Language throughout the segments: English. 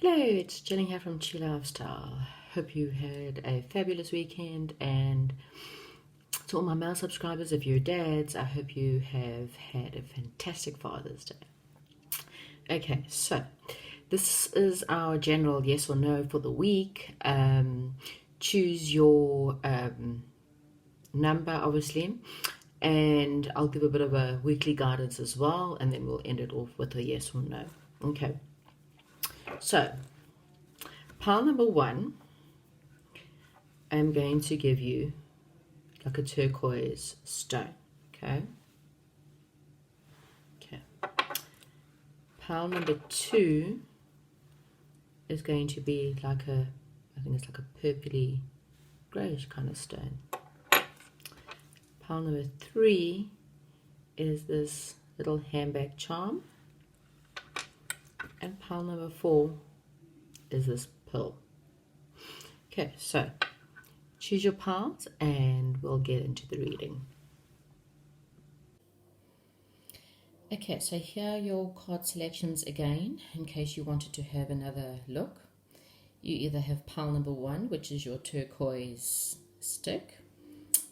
Hello, it's Jenny here from Chi Lifestyle. Hope you had a fabulous weekend, and to all my male subscribers, if you're dads, I hope you have had a fantastic Father's Day. Okay, so this is our general yes or no for the week. Choose your number, obviously, and I'll give a bit of a weekly guidance as well, and then we'll end it off with a yes or no. Okay. So, pile number 1, I'm going to give you like a turquoise stone, okay? Okay. Pile number 2 is going to be like I think it's like a purpley grayish kind of stone. Pile number 3 is this little handbag charm. And pile number 4 is this pearl. Okay, so choose your piles and we'll get into the reading. Okay, so here are your card selections again, in case you wanted to have another look. You either have pile number 1, which is your turquoise stick.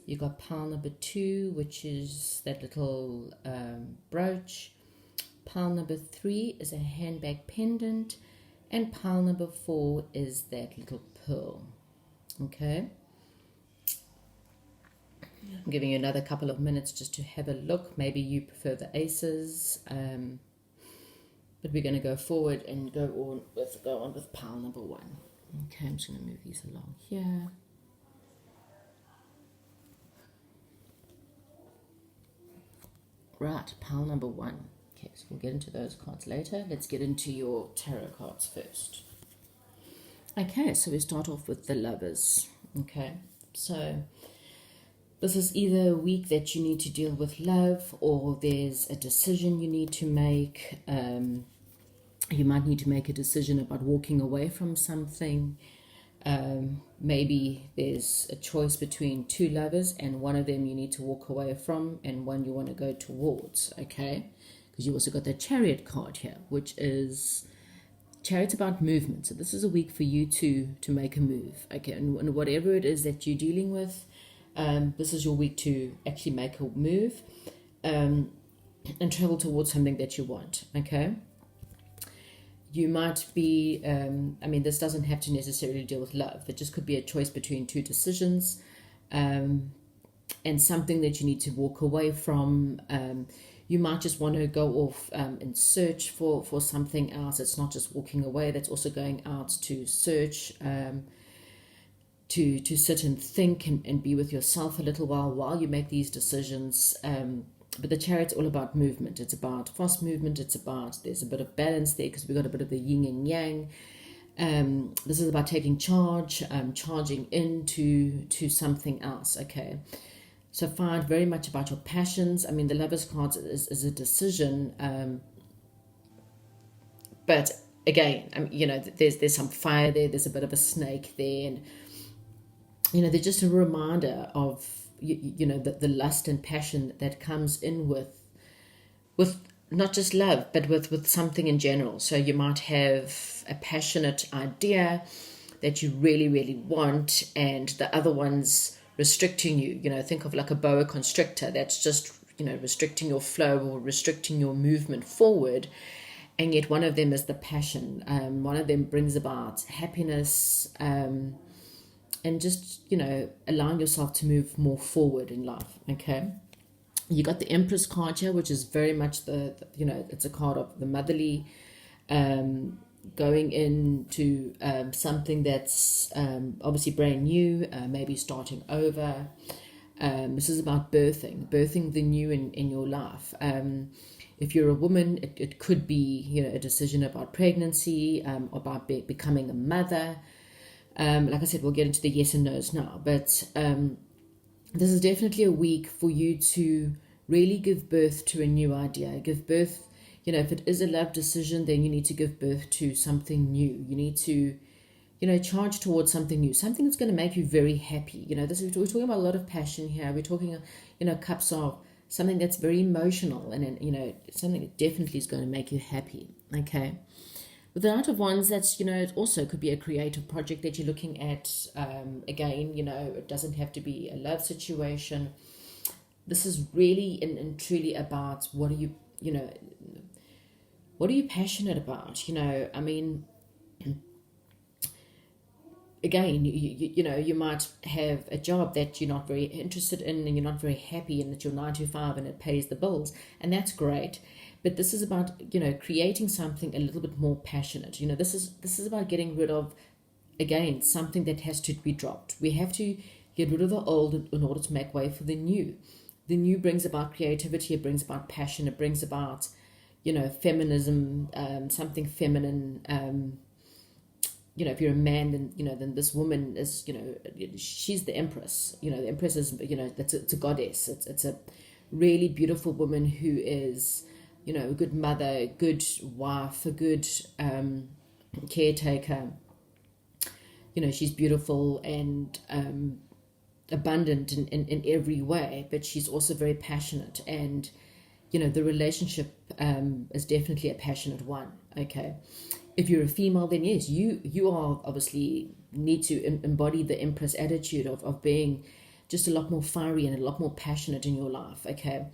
You got pile number 2, which is that little brooch. Pile number 3 is a handbag pendant, and pile number 4 is that little pearl. Okay, I'm giving you another couple of minutes just to have a look. Maybe you prefer the aces, but we're going to go forward and go on with pile number 1. Okay, I'm just going to move these along here. Right, pile number 1. Okay, so we'll get into those cards later. Let's get into your tarot cards first. Okay, so we start off with the Lovers. Okay, so this is either a week that you need to deal with love, or there's a decision you need to make. You might need to make a decision about walking away from something. Maybe there's a choice between 2 lovers, and one of them you need to walk away from and one you want to go towards. Okay, because you also got the Chariot card here, which is Chariot's about movement. So this is a week for you to make a move. Okay, and whatever it is that you're dealing with, this is your week to actually make a move and travel towards something that you want. Okay, you might be this doesn't have to necessarily deal with love. It just could be a choice between 2 decisions, and something that you need to walk away from. You might just want to go off and search for something else. It's not just walking away, that's also going out to search, to sit and think and be with yourself a little while you make these decisions. But the Chariot's all about movement. It's about fast movement. It's about, there's a bit of balance there because we've got a bit of the yin and yang. This is about taking charge, charging into something else. Okay, so find very much about your passions. I mean, the Lovers cards is a decision, but again, there's some fire there. There's a bit of a snake there, and they're just a reminder of the lust and passion that comes in with not just love, but with something in general. So you might have a passionate idea that you really, really want, and the other one's restricting you. Think of like a boa constrictor that's just, restricting your flow or restricting your movement forward. And yet one of them is the passion. One of them brings about happiness, and just, allowing yourself to move more forward in life. Okay. You got the Empress card here, which is very much it's a card of the motherly, going into something that's obviously brand new, maybe starting over. This is about birthing the new in your life. If you're a woman, it could be a decision about pregnancy, about becoming a mother. Like I said, we'll get into the yes and no's now, but this is definitely a week for you to really give birth to a new idea. Give birth, if it is a love decision, then you need to give birth to something new. You need to, charge towards something new, something that's going to make you very happy. We're talking about a lot of passion here. We're talking, cups of something that's very emotional, and something that definitely is going to make you happy. Okay. With the Knight of Wands, that's, it also could be a creative project that you're looking at. Again, it doesn't have to be a love situation. This is really and truly about what are you, what are you passionate about? I mean, again, you might have a job that you're not very interested in and you're not very happy in, that you're 9 to 5 and it pays the bills, and that's great. But this is about, creating something a little bit more passionate. This is about getting rid of, again, something that has to be dropped. We have to get rid of the old in order to make way for the new. The new brings about creativity, it brings about passion, it brings about, feminism, something feminine. If you're a man, then this woman is, she's the empress. The empress is, it's a goddess. It's a really beautiful woman who is, a good mother, a good wife, a good caretaker. She's beautiful and abundant in every way, but she's also very passionate. And, the relationship is definitely a passionate one, okay? If you're a female, then yes, you are obviously need to embody the empress attitude of being just a lot more fiery and a lot more passionate in your life, okay?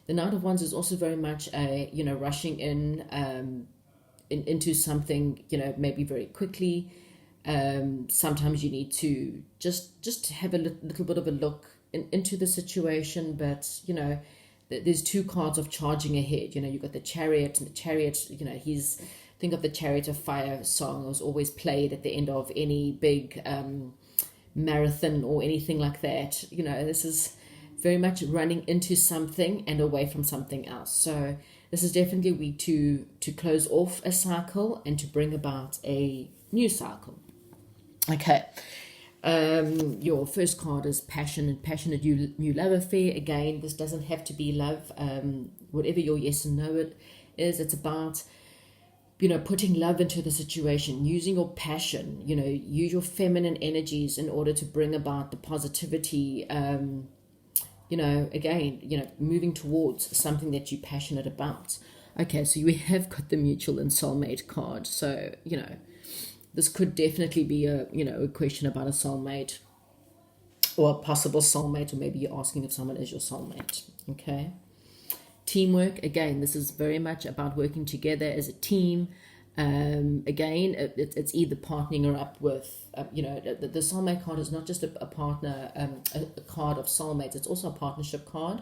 The Knight of Wands is also very much a, rushing into something, maybe very quickly. Sometimes you need to just have a little bit of a look into the situation, but, there's two cards of charging ahead. You've got the Chariot, and the Chariot, think of the Chariot of Fire song. It was always played at the end of any big marathon or anything like that. This is very much running into something and away from something else. So this is definitely a week to close off a cycle and to bring about a new cycle. Okay. Your first card is passion and passionate new love affair. Again, this doesn't have to be love. Whatever your yes and no it is, it's about, putting love into the situation, using your passion, use your feminine energies in order to bring about the positivity, again, moving towards something that you're passionate about. Okay, so we have got the mutual and soulmate card. So, this could definitely be a question about a soulmate or a possible soulmate, or maybe you're asking if someone is your soulmate, okay? Teamwork, again, this is very much about working together as a team. Again, it's either partnering up with, the soulmate card is not just a partner, a card of soulmates, it's also a partnership card.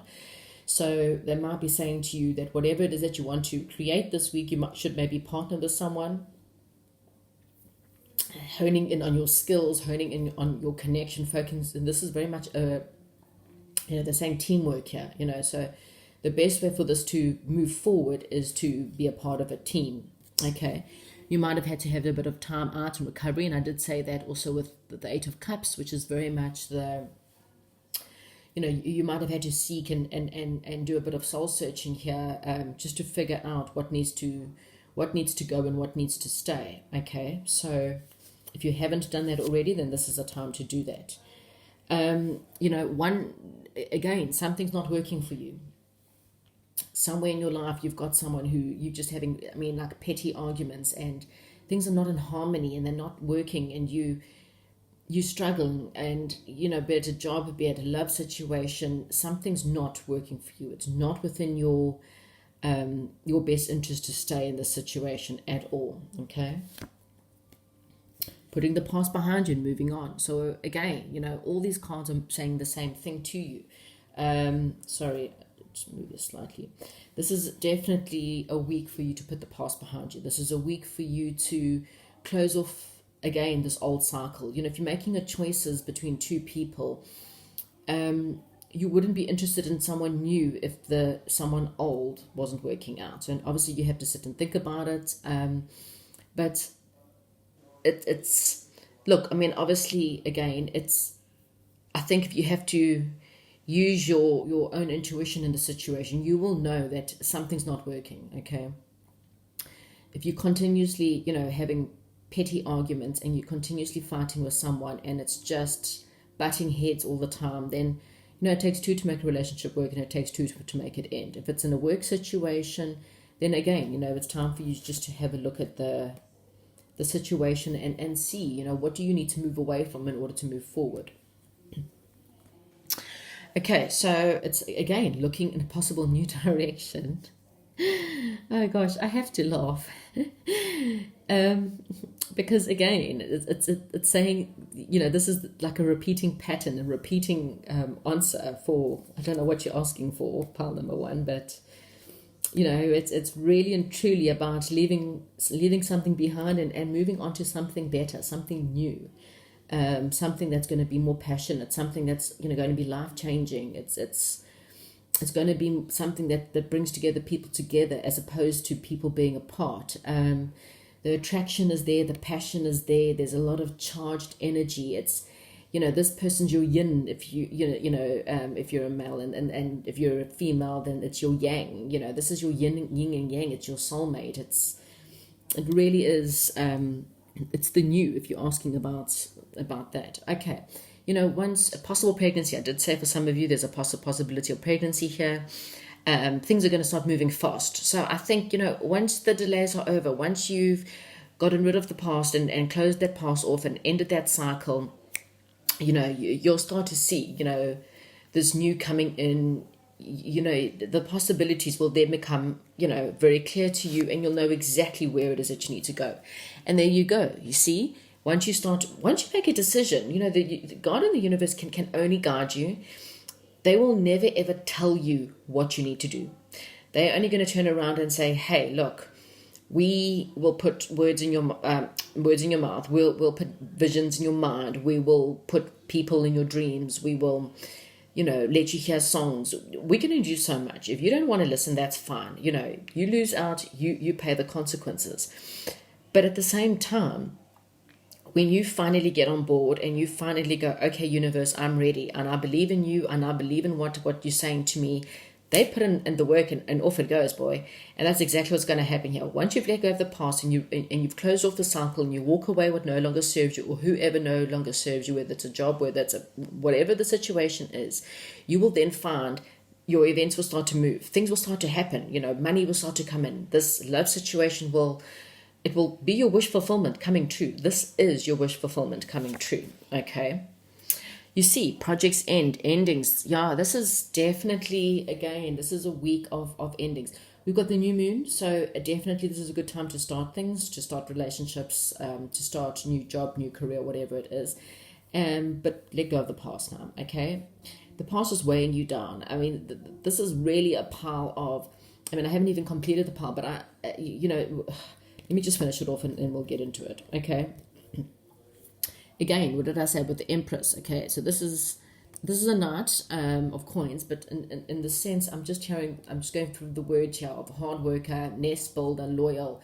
So they might be saying to you that whatever it is that you want to create this week, should maybe partner with someone, honing in on your skills, honing in on your connection, focus. And this is very much they're saying teamwork here, so the best way for this to move forward is to be a part of a team. Okay, you might have had to have a bit of time out and recovery, and I did say that also with the Eight of Cups, which is very much the, you might have had to seek and do a bit of soul searching here, just to figure out what needs to go and what needs to stay. Okay, so if you haven't done that already, then this is a time to do that. Something's not working for you. Somewhere in your life, you've got someone who you're just having, like petty arguments, and things are not in harmony and they're not working, and you struggling, and, be it a job, be it a love situation, something's not working for you. It's not within your best interest to stay in this situation at all, okay? Putting the past behind you and moving on. So again, all these cards are saying the same thing to you. Sorry, just move this slightly. This is definitely a week for you to put the past behind you. This is a week for you to close off, again, this old cycle. If you're making a choices between two people, you wouldn't be interested in someone new if someone old wasn't working out. And obviously you have to sit and think about it. But it's look, obviously, again, I think if you have to use your own intuition in the situation, you will know that something's not working, okay? If you continuously, having petty arguments and you're continuously fighting with someone and it's just butting heads all the time, then, it takes two to make a relationship work, and it takes two to make it end. If it's in a work situation, then again, it's time for you just to have a look at the the situation and see, you know, what do you need to move away from in order to move forward. Okay, so it's again looking in a possible new direction. Oh gosh, I have to laugh. Because again, it's saying, you know, this is like a repeating pattern, a repeating answer for, I don't know what you're asking for, pile number one, but you know, it's really and truly about leaving something behind and moving on to something better, something new, something that's going to be more passionate, something that's, you know, going to be life changing. It's going to be something that brings together people together as opposed to people being apart. The attraction is there, the passion is there. There's a lot of charged energy. It's, you know, this person's your yin if if you're a male, and if you're a female, then it's your yang. You know, this is your yin and yang. It's your soulmate. It really is. It's the new, if you're asking about that. Okay. You know, once a possible pregnancy, I did say for some of you there's a possibility of pregnancy here. Things are going to start moving fast. So I think, you know, once the delays are over, once you've gotten rid of the past and closed that past off and ended that cycle, you know, you'll start to see, you know, this new coming in. You know, the possibilities will then become, you know, very clear to you, and you'll know exactly where it is that you need to go. And there you go. You see, once you make a decision, you know, God and the universe can only guide you. They will never ever tell you what you need to do. They're only going to turn around and say, hey, look, we will put words in your mouth. We'll put visions in your mind. We will put people in your dreams. We will, you know, let you hear songs. We're going to do so much. If you don't want to listen, that's fine. You know, you lose out, you pay the consequences. But at the same time, when you finally get on board and you finally go, okay, universe, I'm ready, and I believe in you, and I believe in what you're saying to me, they put in the work, and off it goes, boy. And that's exactly what's going to happen here. Once you've let go of the past and you've closed off the cycle, and you walk away what no longer serves you, or whoever no longer serves you, whether it's a job, whether it's whatever the situation is, you will then find your events will start to move. Things will start to happen. You know, money will start to come in. This love situation will be your wish fulfillment coming true. This is your wish fulfillment coming true. Okay. You see, projects endings. Yeah, this is definitely, again, this is a week of endings. We've got the new moon, so definitely this is a good time to start things, to start relationships, to start new job, new career, whatever it is. But let go of the past now, okay? The past is weighing you down. I mean, this is really a pile of, I mean, I haven't even completed the pile, but let me just finish it off and we'll get into it, okay? Again, what did I say about the Empress? Okay, so this is a knight of coins, but in the sense, I'm just going through the words here of hard worker, nest builder, loyal.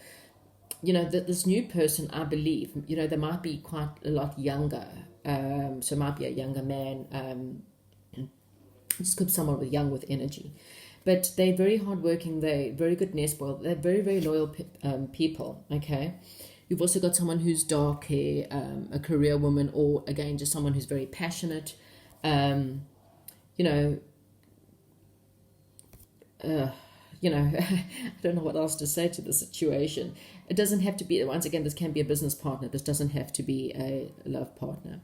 You know, this new person, I believe, you know, they might be quite a lot younger. So it might be a younger man. This could be someone with energy. But they're very hardworking, they're very good nest builder, they're very, very loyal people, okay? You've also got someone who's dark hair, a career woman, or again, just someone who's very passionate. I don't know what else to say to the situation. It doesn't have to be, once again, this can be a business partner. This doesn't have to be a love partner.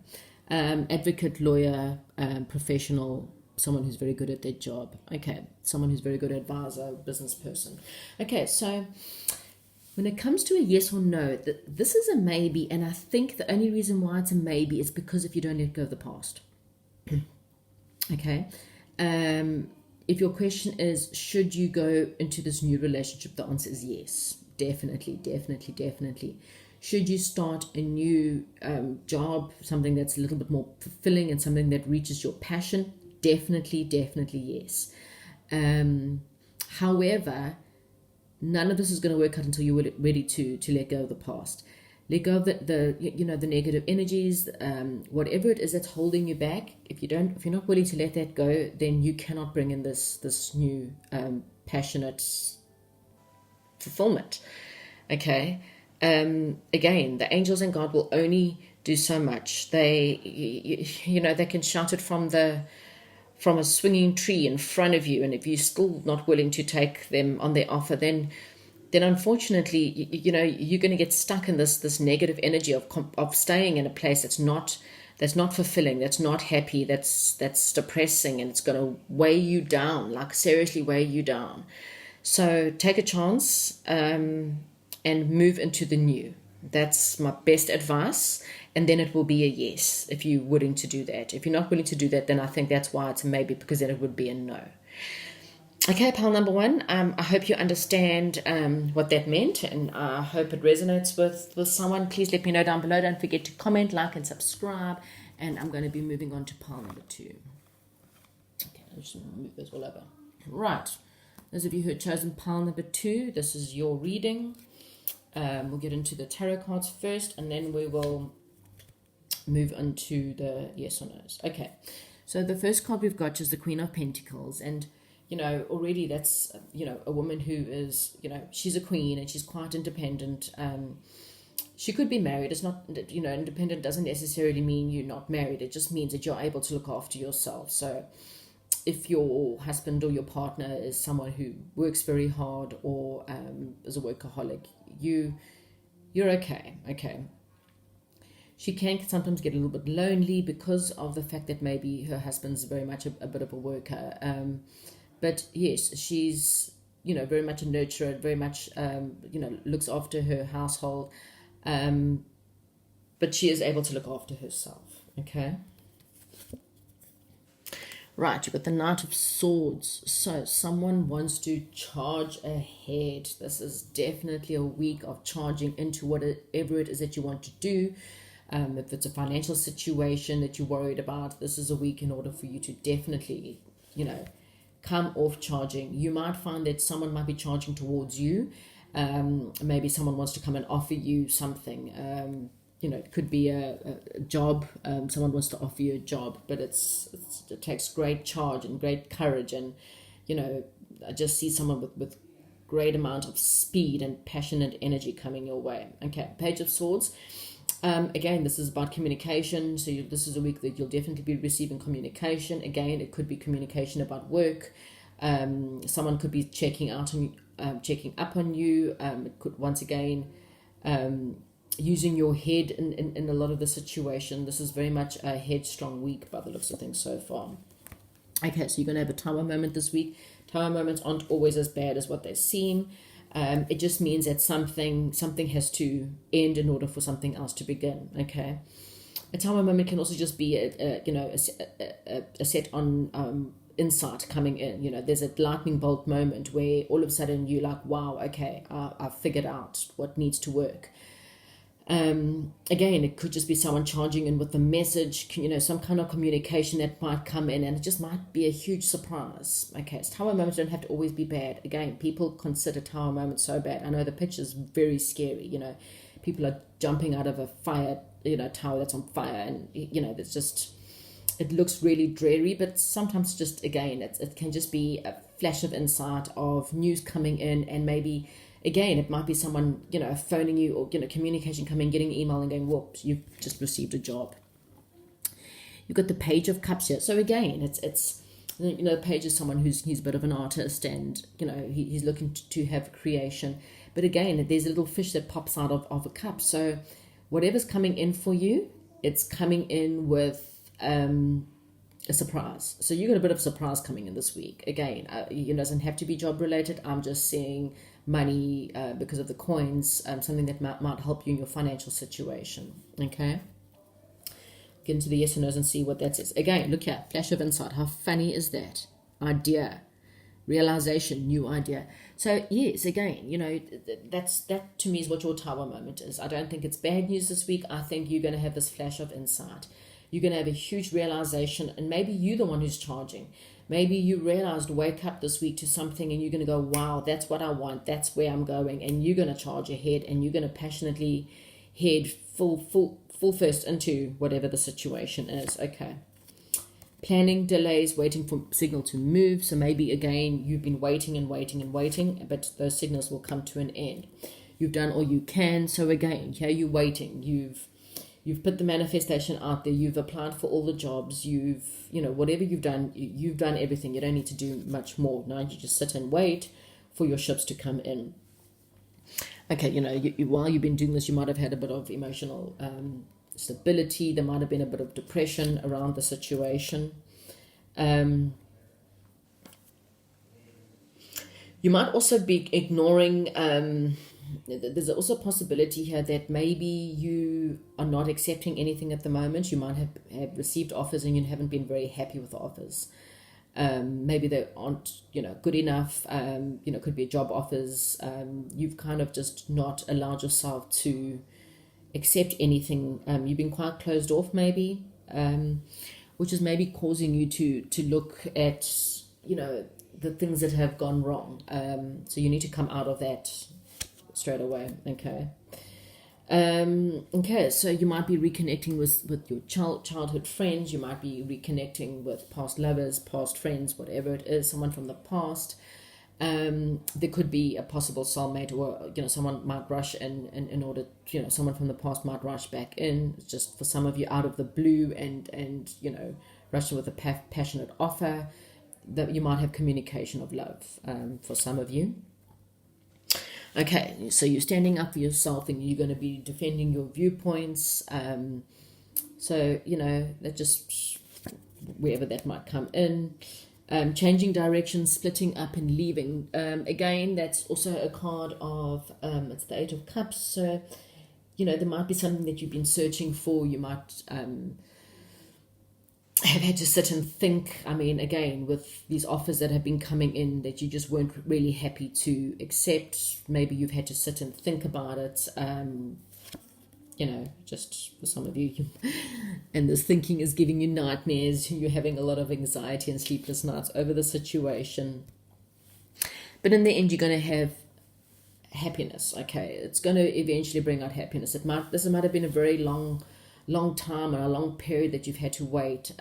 Advocate, lawyer, professional, someone who's very good at their job. Okay, someone who's very good advisor, business person. Okay, so when it comes to a yes or no, this is a maybe, and I think the only reason why it's a maybe is because if you don't let go of the past. Okay, if your question is, should you go into this new relationship, the answer is yes, definitely. Should you start a new job, something that's a little bit more fulfilling and something that reaches your passion? Definitely yes. However, none of this is going to work out until you're ready to let go of the past. Let go of the negative energies, whatever it is that's holding you back. If you're not willing to let that go, then you cannot bring in this new passionate fulfillment. Okay. Again, the angels and God will only do so much. They can shout it from a swinging tree in front of you, and if you're still not willing to take them on their offer, then then unfortunately, you're going to get stuck in this negative energy of staying in a place that's not fulfilling, that's not happy, that's depressing, and it's going to weigh you down, like seriously weigh you down. So take a chance and move into the new. That's my best advice. And then it will be a yes if you're willing to do that. If you're not willing to do that, then I think that's why it's a maybe, because then it would be a no. Okay, pile number one, I hope you understand what that meant, and I hope it resonates with someone. Please let me know down below. Don't forget to comment, like, and subscribe. And I'm going to be moving on to pile number two. Okay, I'll just move this all over. Right. Those of you who have chosen pile number two, this is your reading. We'll get into the tarot cards first, and then we will move on to the yes or no's. Okay, so the first card we've got is the Queen of Pentacles, and already that's a woman who is she's a queen and she's quite independent. She could be married. It's not independent doesn't necessarily mean you're not married. It just means that you're able to look after yourself. So if your husband or your partner is someone who works very hard or is a workaholic, you're okay. She can sometimes get a little bit lonely because of the fact that maybe her husband's very much a bit of a worker. But yes, she's very much a nurturer, very much looks after her household. But she is able to look after herself. Okay. Right, you've got the Knight of Swords. So someone wants to charge ahead. This is definitely a week of charging into whatever it is that you want to do. If it's a financial situation that you're worried about, this is a week in order for you to definitely, come off charging. You might find that someone might be charging towards you. Maybe someone wants to come and offer you something. It could be a job. Someone wants to offer you a job, but it takes great charge and great courage. And, I just see someone with great amount of speed and passion and energy coming your way. Okay, Page of Swords. Again, this is about communication. So this is a week that you'll definitely be receiving communication. Again, it could be communication about work. Someone could be checking up on you. It could, once again, using your head in a lot of the situation. This is very much a headstrong week by the looks of things so far. Okay, so you're going to have a tower moment this week. Tower moments aren't always as bad as what they seem. It just means that something has to end in order for something else to begin. Okay, a tower moment can also just be a set on insight coming in. There's a lightning bolt moment where all of a sudden you're like, wow, okay, I've figured out what needs to work. Again, it could just be someone charging in with a message, some kind of communication that might come in, and it just might be a huge surprise. Okay, so tower moments don't have to always be bad. Again, people consider tower moments so bad. I know the picture's very scary. People are jumping out of a fire, tower that's on fire, and it's just, it looks really dreary. But sometimes just, again, it can just be a flash of insight of news coming in, and maybe, again, it might be someone, phoning you, or, communication coming, getting an email and going, whoops, you've just received a job. You've got the Page of Cups here. So again, it's the Page is someone who's a bit of an artist, and, he's looking to have creation. But again, there's a little fish that pops out of a cup. So whatever's coming in for you, it's coming in with a surprise. So you got a bit of surprise coming in this week. Again, it doesn't have to be job related. I'm just seeing money because of the coins, something that might help you in your financial situation. Okay, get into the yes or no's and see what that says. Again, look here, flash of insight. How funny is that? Idea, realization, new idea. So yes, again, that to me is what your tower moment is. I don't think it's bad news this week. I think you're going to have this flash of insight. You're going to have a huge realization, and maybe you're the one who's charging. Maybe you realized, wake up this week to something, and you're going to go, wow, that's what I want. That's where I'm going. And you're going to charge ahead, and you're going to passionately head full first into whatever the situation is. Okay. Planning, delays, waiting for signal to move. So maybe, again, you've been waiting and waiting and waiting, but those signals will come to an end. You've done all you can. So again, here you're waiting. You've put the manifestation out there. You've applied for all the jobs. Whatever you've done everything. You don't need to do much more. Now you just sit and wait for your ships to come in. Okay, while you've been doing this, you might have had a bit of emotional stability. There might have been a bit of depression around the situation. You might also be ignoring, there's also a possibility here that maybe you are not accepting anything at the moment. You might have received offers and you haven't been very happy with the offers. Maybe they aren't, good enough. Could be job offers. You've kind of just not allowed yourself to accept anything. You've been quite closed off maybe, which is maybe causing you to look at, the things that have gone wrong. So you need to come out of that straight away. Okay, so you might be reconnecting with your childhood friends. You might be reconnecting with past lovers, past friends, whatever it is, someone from the past. There could be a possible soulmate, or someone might rush in order, someone from the past might rush back in. It's just for some of you out of the blue and rushing with a passionate offer. That you might have communication of love for some of you. Okay, so you're standing up for yourself and you're going to be defending your viewpoints. So, that just, wherever that might come in. Changing direction, splitting up and leaving. Again, that's also a card of, it's the Eight of Cups. So, there might be something that you've been searching for. You might have had to sit and think. I mean, again, with these offers that have been coming in that you just weren't really happy to accept, maybe you've had to sit and think about it. Just for some of you, and this thinking is giving you nightmares. You're having a lot of anxiety and sleepless nights over the situation. But in the end, you're going to have happiness. Okay, it's going to eventually bring out happiness. This might have been a very long time or a long period that you've had to wait.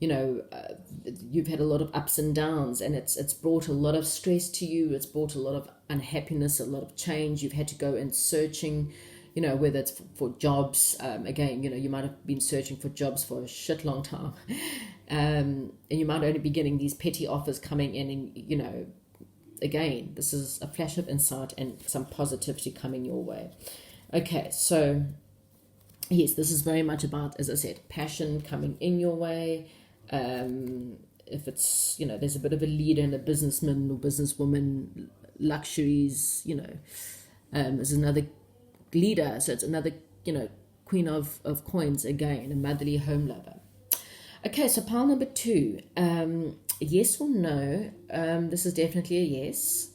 You've had a lot of ups and downs, and it's brought a lot of stress to you. It's brought a lot of unhappiness, a lot of change. You've had to go in searching, whether it's for jobs. Again, you might have been searching for jobs for a shit long time. And you might only be getting these petty offers coming in, and, again, this is a flash of insight and some positivity coming your way. Okay, so yes, this is very much about, as I said, passion coming in your way. If it's, there's a bit of a leader and a businessman or businesswoman, luxuries, there's another leader. So it's another, queen of coins again, a motherly home lover. Okay, so pile number 2, yes or no? This is definitely a yes.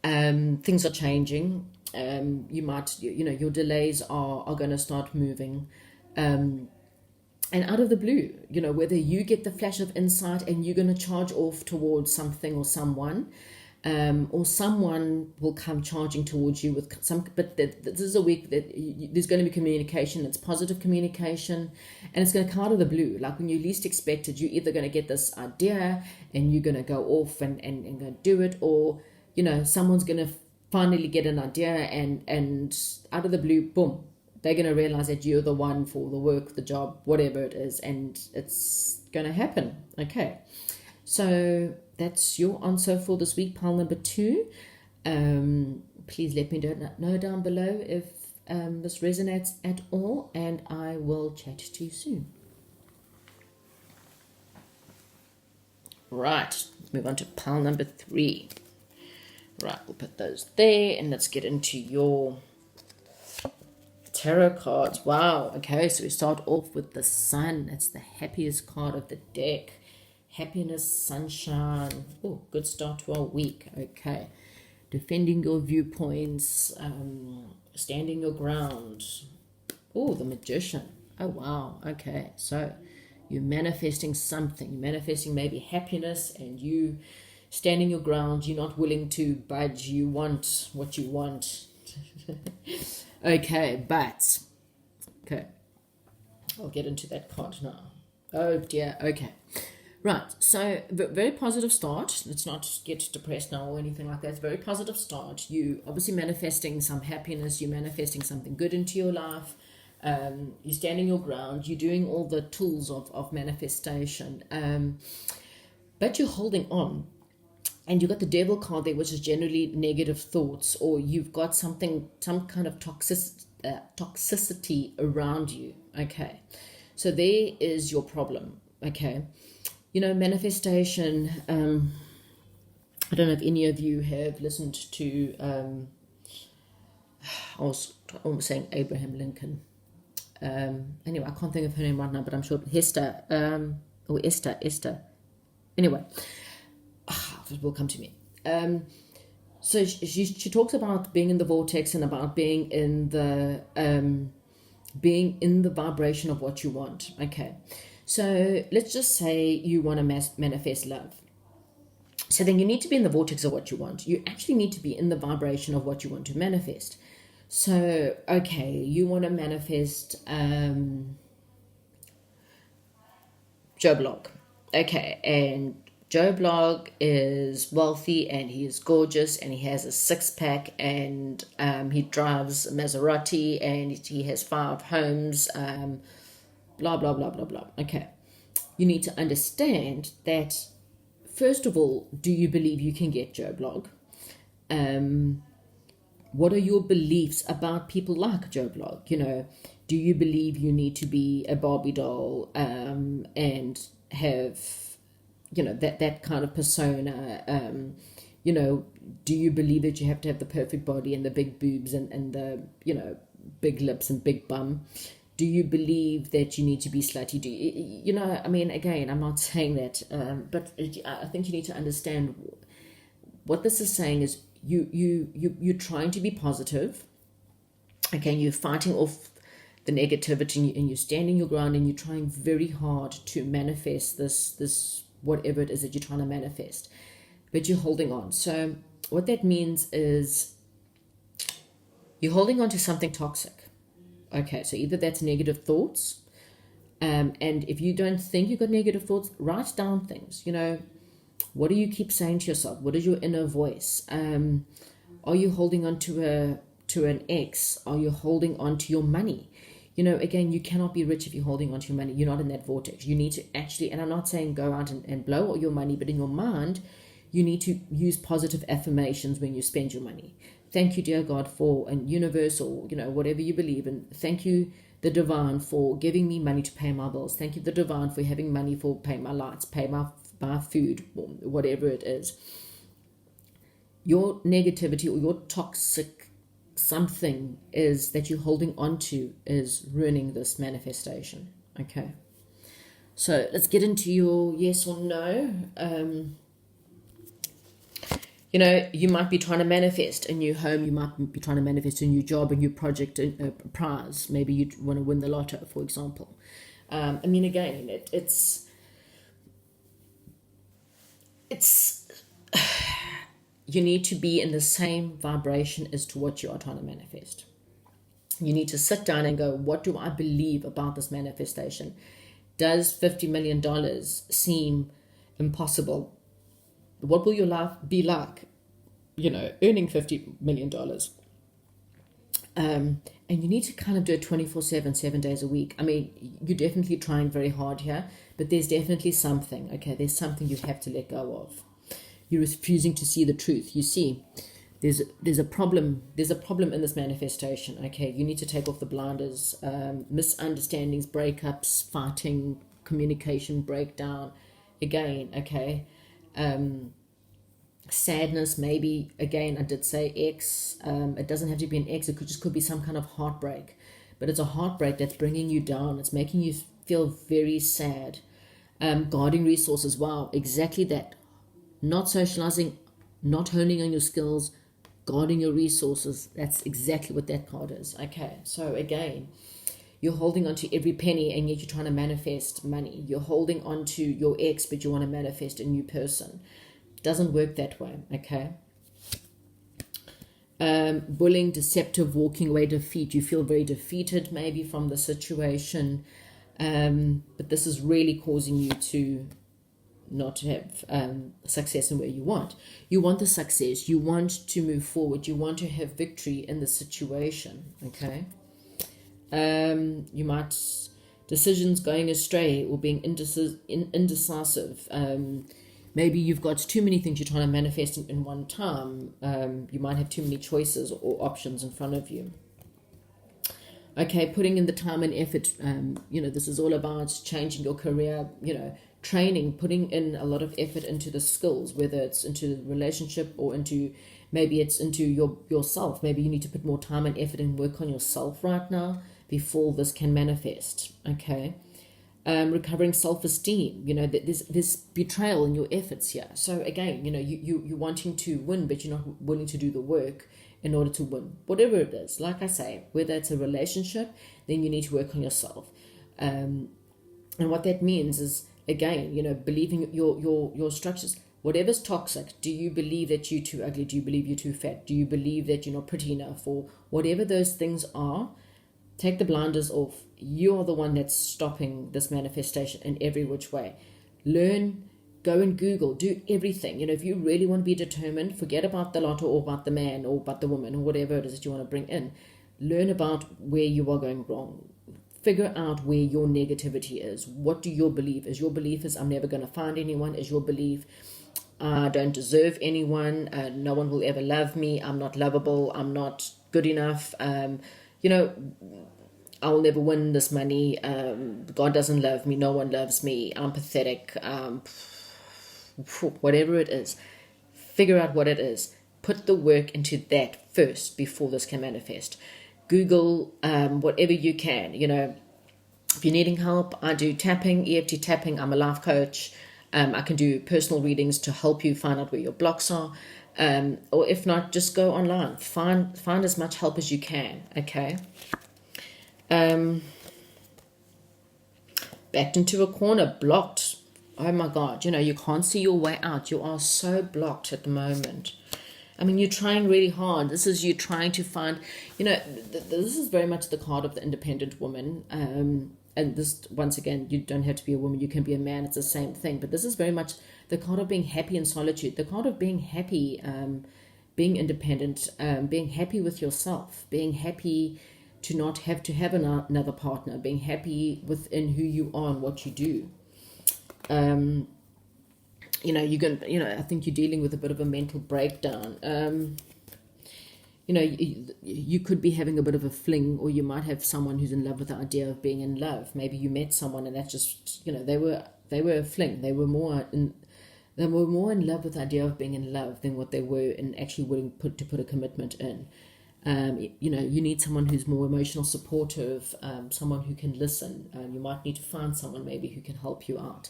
Things are changing. You might, your delays are going to start moving. And out of the blue, whether you get the flash of insight and you're going to charge off towards something or someone, or someone will come charging towards you with some, but this is a week that there's going to be communication. It's positive communication, and it's going to come out of the blue. Like when you least expect it, you're either going to get this idea and you're going to go off and go do it, or, someone's going to finally get an idea and out of the blue, boom, they're going to realize that you're the one for the work, the job, whatever it is, and it's going to happen. Okay, so that's your answer for this week, pile number 2. Please let me know down below if this resonates at all, and I will chat to you soon. Right, let's move on to pile number 3. Right, we'll put those there, and let's get into your tarot cards. Wow, okay, so we start off with the Sun. That's the happiest card of the deck. Happiness, sunshine. Oh, good start to our week. Okay, defending your viewpoints, standing your ground. Oh, the Magician. Oh, wow, okay, so you're manifesting something. You're manifesting maybe happiness, and you standing your ground. You're not willing to budge. You want what you want. Okay, but I'll get into that card now. Oh dear. Okay, right, so very positive start. Let's not get depressed now or anything like that. It's a very positive start. You obviously manifesting some happiness. You're manifesting something good into your life. You're standing your ground. You're doing all the tools of manifestation, but you're holding on. And you've got the devil card there, which is generally negative thoughts, or you've got some kind of toxicity around you. Okay, so there is your problem. Okay, manifestation. I don't know if any of you have listened to. I was almost saying Abraham Lincoln. Anyway, I can't think of her name right now, but I'm sure Hester. Or Esther. Anyway, it will come to me. So she talks about being in the vortex and about being in the vibration of what you want. Okay, so let's just say you want to manifest love. So then you need to be in the vortex of what you want. You actually need to be in the vibration of what you want to manifest. So, okay, you want to manifest Joe Blog. Okay, and Joe Blog is wealthy and he is gorgeous and he has a six-pack and he drives a Maserati and he has 5 homes, blah, blah, blah, blah, blah. Okay, you need to understand that, first of all, do you believe you can get Joe Blog? What are your beliefs about people like Joe Blog? Do you believe you need to be a Barbie doll and have, that kind of persona? Do you believe that you have to have the perfect body and the big boobs and the, big lips and big bum? Do you believe that you need to be slutty? Do you, again, I'm not saying that, but I think you need to understand what this is saying is you're trying to be positive. Okay, you're fighting off the negativity and you're standing your ground and you're trying very hard to manifest this whatever it is that you're trying to manifest, but you're holding on. So what that means is you're holding on to something toxic. Okay, so either that's negative thoughts, and if you don't think you've got negative thoughts, write down things. What do you keep saying to yourself? What is your inner voice? Are you holding on to an ex? Are you holding on to your money? Again, you cannot be rich if you're holding on to your money. You're not in that vortex. You need to actually, and I'm not saying go out and blow all your money, but in your mind, you need to use positive affirmations when you spend your money. Thank you, dear God, for, and universe, or, whatever you believe in. Thank you, the divine, for giving me money to pay my bills. Thank you, the divine, for having money for paying my lights, pay my food, whatever it is. Your negativity or your toxic something is that you're holding on to is ruining this manifestation. Okay. So let's get into your yes or no. You might be trying to manifest a new home. You might be trying to manifest a new job, a new project, a prize. Maybe you want to win the lotto, for example. Again, it's you need to be in the same vibration as to what you are trying to manifest. You need to sit down and go, what do I believe about this manifestation? Does $50 million seem impossible? What will your life be like, earning $50 million? And you need to kind of do it 24/7, 7 days a week. You're definitely trying very hard here, but there's definitely something, okay? There's something you have to let go of. You're refusing to see the truth. You see, there's a problem. There's a problem in this manifestation, okay? You need to take off the blinders, misunderstandings, breakups, fighting, communication breakdown. Again, okay? Sadness, maybe, again, I did say ex. It doesn't have to be an ex. It could be some kind of heartbreak. But it's a heartbreak that's bringing you down. It's making you feel very sad. Guarding resources. Wow, exactly that. Not socializing, not honing on your skills, guarding your resources. That's exactly what that card is. Okay, so again, you're holding on to every penny and yet you're trying to manifest money. You're holding on to your ex, but you want to manifest a new person. Doesn't work that way, okay? Bullying, deceptive, walking away, defeat. You feel very defeated maybe from the situation, but this is really causing you to not have success in where you want. You want the success. You want to move forward. You want to have victory in the situation, okay? You might, decisions going astray or being indecisive. Maybe you've got too many things you're trying to manifest in one time. You might have too many choices or options in front of you. Okay, putting in the time and effort. This is all about changing your career, training, putting in a lot of effort into the skills, whether it's into the relationship or maybe it's into yourself. Maybe you need to put more time and effort and work on yourself right now before this can manifest. Okay. Recovering self-esteem, there's betrayal in your efforts here. So again, you're wanting to win, but you're not willing to do the work in order to win. Whatever it is, like I say, whether it's a relationship, then you need to work on yourself. And what that means is, again, believing your structures. Whatever's toxic, do you believe that you're too ugly? Do you believe you're too fat? Do you believe that you're not pretty enough? Or whatever those things are, take the blinders off. You are the one that's stopping this manifestation in every which way. Learn, go and Google, do everything. If you really want to be determined, forget about the lotto or about the man or about the woman or whatever it is that you want to bring in. Learn about where you are going wrong. Figure out where your negativity is. What do you believe? Is your belief is I'm never going to find anyone? Is your belief I don't deserve anyone? No one will ever love me. I'm not lovable. I'm not good enough. I'll never win this money. God doesn't love me. No one loves me. I'm pathetic. Whatever it is, figure out what it is. Put the work into that first before this can manifest. Google whatever you can. If you're needing help, I do tapping, EFT tapping. I'm a life coach. I can do personal readings to help you find out where your blocks are. Or if not, just go online. Find as much help as you can. Okay. Backed into a corner, blocked. Oh my God, you can't see your way out. You are so blocked at the moment. I mean, you're trying really hard. This is you trying to find, this is very much the card of the independent woman. And this, once again, you don't have to be a woman. You can be a man. It's the same thing. But this is very much the card of being happy in solitude. The card of being happy, being independent, being happy with yourself, being happy to not have to have another partner, being happy within who you are and what you do. I think you're dealing with a bit of a mental breakdown. You could be having a bit of a fling, or you might have someone who's in love with the idea of being in love. Maybe you met someone and that's just, they were a fling. They were more in love with the idea of being in love than what they were in actually willing to put a commitment in. You need someone who's more emotional supportive, someone who can listen. You might need to find someone maybe who can help you out.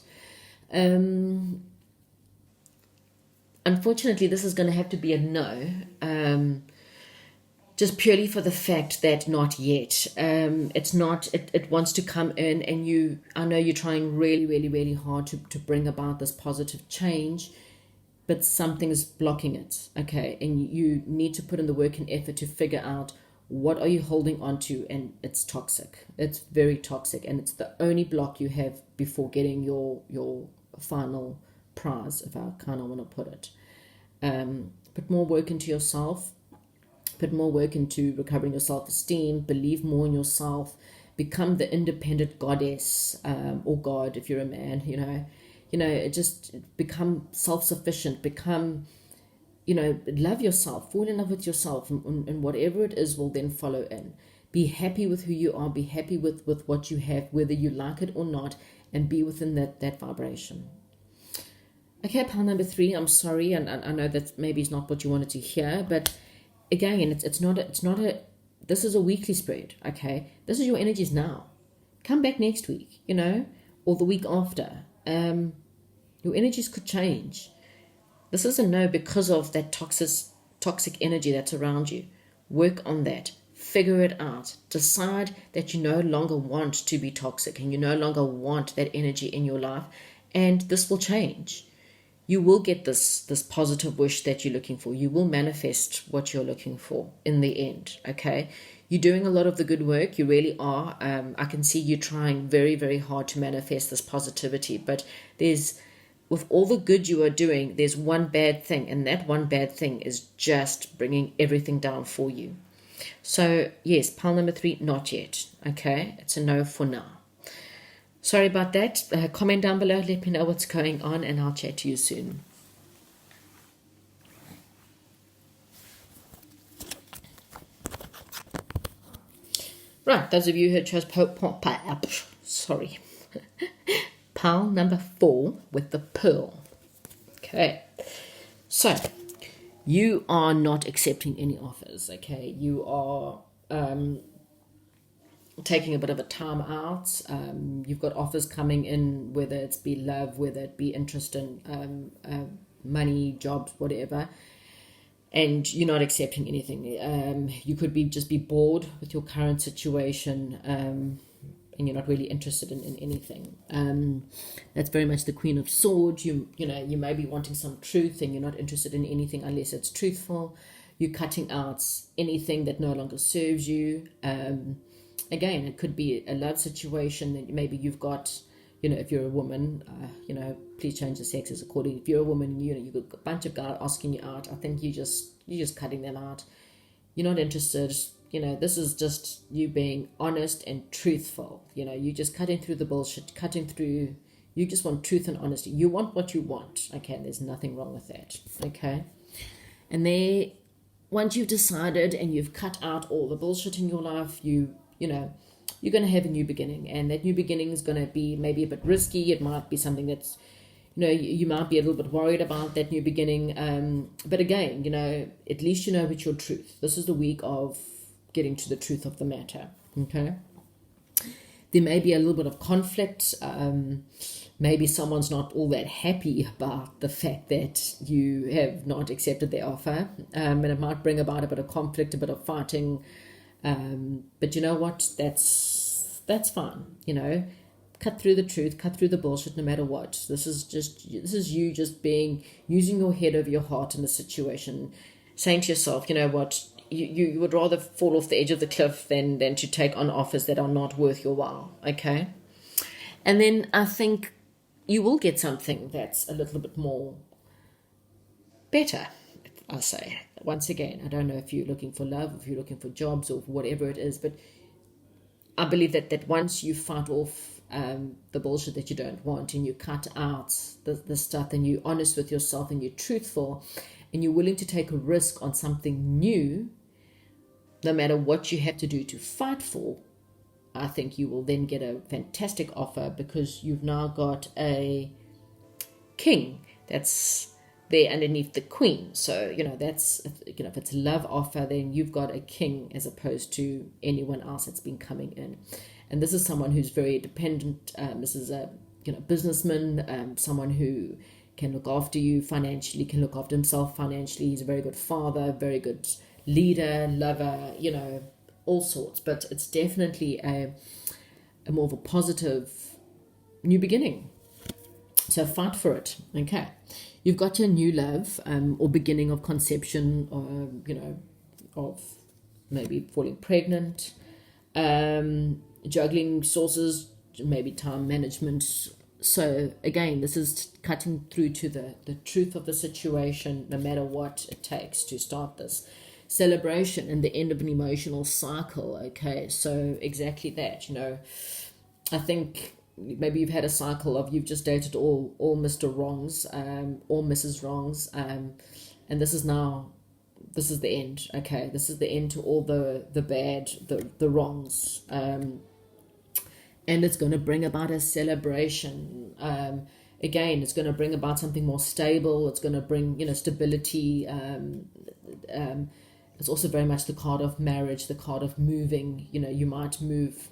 Unfortunately, this is going to have to be a no, just purely for the fact that not yet. It's not, it wants to come in, and I know you're trying really, really, really hard to bring about this positive change, but something is blocking it, okay? And you need to put in the work and effort to figure out what are you holding on to, and it's toxic. It's very toxic, and it's the only block you have before getting your final prize, if I kind of want to put it. Put more work into yourself. Put more work into recovering your self-esteem. Believe more in yourself. Become the independent goddess, or god if you're a man, just become self-sufficient, become, love yourself, fall in love with yourself, and whatever it is will then follow in. Be happy with who you are, be happy with what you have, whether you like it or not, and be within that vibration. Okay, pile number 3, I'm sorry, and I know that maybe it's not what you wanted to hear, but again, it's not a, this is a weekly spread, okay? This is your energies now. Come back next week, or the week after. Your energies could change. This is a no because of that toxic energy that's around you. Work on that. Figure it out. Decide that you no longer want to be toxic and you no longer want that energy in your life, and this will change. You will get this positive wish that you're looking for. You will manifest what you're looking for in the end, okay? You're doing a lot of the good work. You really are. I can see you trying very, very hard to manifest this positivity. But with all the good you are doing, there's one bad thing. And that one bad thing is just bringing everything down for you. So, yes, pile number 3, not yet. Okay? It's a no for now. Sorry about that. Comment down below. Let me know what's going on. And I'll chat to you soon. Right, those of you who chose sorry, pile number 4 with the pearl. Okay, so you are not accepting any offers. Okay, you are taking a bit of a time out. You've got offers coming in, whether it's be love, whether it be interest in money, jobs, whatever, and you're not accepting anything. You could just be bored with your current situation, and you're not really interested in anything. That's very much the Queen of Swords. You may be wanting some truth, and you're not interested in anything unless it's truthful. You're cutting out anything that no longer serves you. Again, it could be a love situation that maybe you've got, if you're a woman, please change the sexes accordingly. If you're a woman, you've got a bunch of guys asking you out. I think you're just cutting them out. You're not interested. This is just you being honest and truthful. You're just cutting through the bullshit, you just want truth and honesty. You want what you want. Okay, and there's nothing wrong with that. Okay. And once you've decided and you've cut out all the bullshit in your life, you're going to have a new beginning, and that new beginning is going to be maybe a bit risky. It might be something that's, you might be a little bit worried about that new beginning. But again, at least it's your truth. This is the week of getting to the truth of the matter. Okay. There may be a little bit of conflict. Maybe someone's not all that happy about the fact that you have not accepted their offer. And it might bring about a bit of conflict, a bit of fighting. But you know what? That's fine. Cut through the truth, cut through the bullshit, no matter what. This is you just using your head over your heart in the situation, saying to yourself, you know what? You would rather fall off the edge of the cliff than to take on offers that are not worth your while. Okay. And then I think you will get something that's a little bit more better. I'll say, once again, I don't know if you're looking for love, if you're looking for jobs or whatever it is, but I believe that once you fight off the bullshit that you don't want, and you cut out the stuff, and you're honest with yourself, and you're truthful, and you're willing to take a risk on something new, no matter what you have to do to fight for, I think you will then get a fantastic offer, because you've now got a king that's there underneath the queen. So that's if it's a love offer, then you've got a king as opposed to anyone else that's been coming in. And this is someone who's very dependent. This is a businessman, someone who can look after you financially, can look after himself financially. He's a very good father, very good leader, lover, all sorts. But it's definitely a more of a positive new beginning. So fight for it. Okay. You've got your new love, or beginning of conception, or, of maybe falling pregnant, juggling sources, maybe time management. So again, this is cutting through to the truth of the situation, no matter what it takes to start this celebration and the end of an emotional cycle. Okay, so exactly that. I think maybe you've had a cycle of you've just dated all Mr. Wrongs, all Mrs. Wrongs, and this is the end. Okay, this is the end to all the bad, the wrongs, and it's going to bring about a celebration. Again, it's going to bring about something more stable. It's going to bring stability. It's also very much the card of marriage, the card of moving. You might move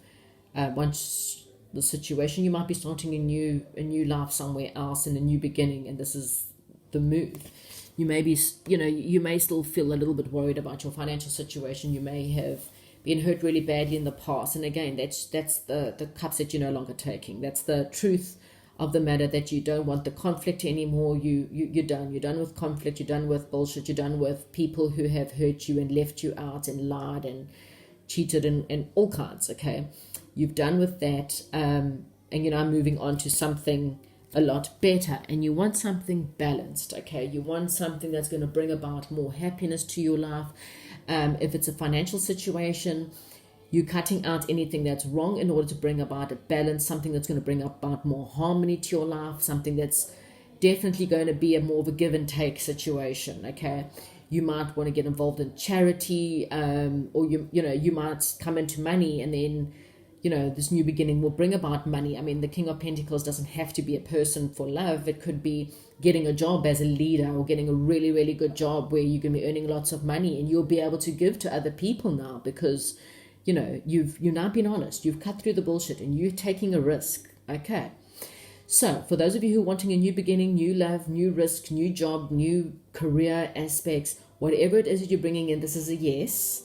once the situation, you might be starting a new life somewhere else, and a new beginning, and this is the move. You may be, you may still feel a little bit worried about your financial situation. You may have been hurt really badly in the past, and again, that's the cups that you're no longer taking. That's the truth of the matter, that you don't want the conflict anymore. You're done with conflict. You're done with bullshit. You're done with people who have hurt you and left you out and lied and cheated and all kinds. Okay, you've done with that, and you're now moving on to something a lot better, and you want something balanced. Okay, you want something that's going to bring about more happiness to your life. If it's a financial situation, you're cutting out anything that's wrong in order to bring about a balance, something that's going to bring about more harmony to your life, something that's definitely going to be a more of a give and take situation. Okay, You might want to get involved in charity, or you might come into money, and then this new beginning will bring about money. I mean, the King of Pentacles doesn't have to be a person for love. It could be getting a job as a leader, or getting a really, really good job where you're going to be earning lots of money, and you'll be able to give to other people now because, you've now been honest. You've cut through the bullshit and you're taking a risk. Okay. So for those of you who are wanting a new beginning, new love, new risk, new job, new career aspects, whatever it is that you're bringing in, this is a yes.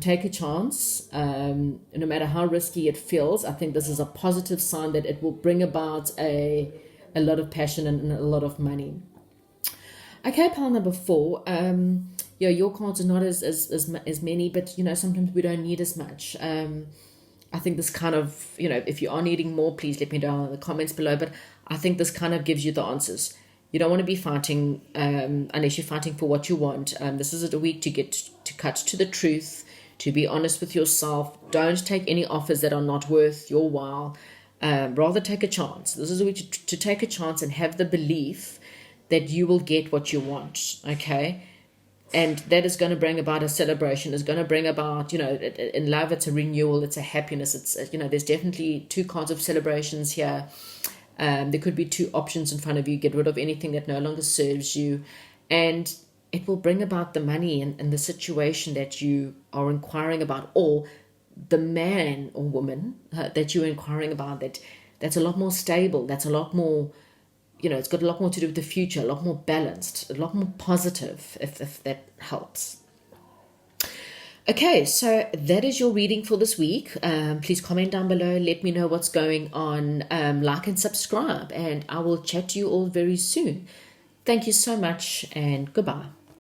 Take a chance, no matter how risky it feels. I think this is a positive sign that it will bring about a lot of passion and a lot of money. Okay, pile number 4. Your cards are not as many, but sometimes we don't need as much. I think this kind of, if you are needing more, please let me know in the comments below. But I think this kind of gives you the answers. You don't want to be fighting unless you're fighting for what you want. This is a week to get to cut to the truth, to be honest with yourself. Don't take any offers that are not worth your while. Rather take a chance. This is a week to take a chance and have the belief that you will get what you want, okay? And that is going to bring about a celebration. It's going to bring about, in love, it's a renewal, it's a happiness. It's, there's definitely 2 cards of celebrations here. There could be 2 options in front of you. Get rid of anything that no longer serves you. And it will bring about the money and the situation that you are inquiring about, or the man or woman that you're inquiring about, that's a lot more stable. That's a lot more, it's got a lot more to do with the future, a lot more balanced, a lot more positive, if that helps. Okay, so that is your reading for this week. Please comment down below. Let me know what's going on. Like and subscribe, and I will chat to you all very soon. Thank you so much, and goodbye.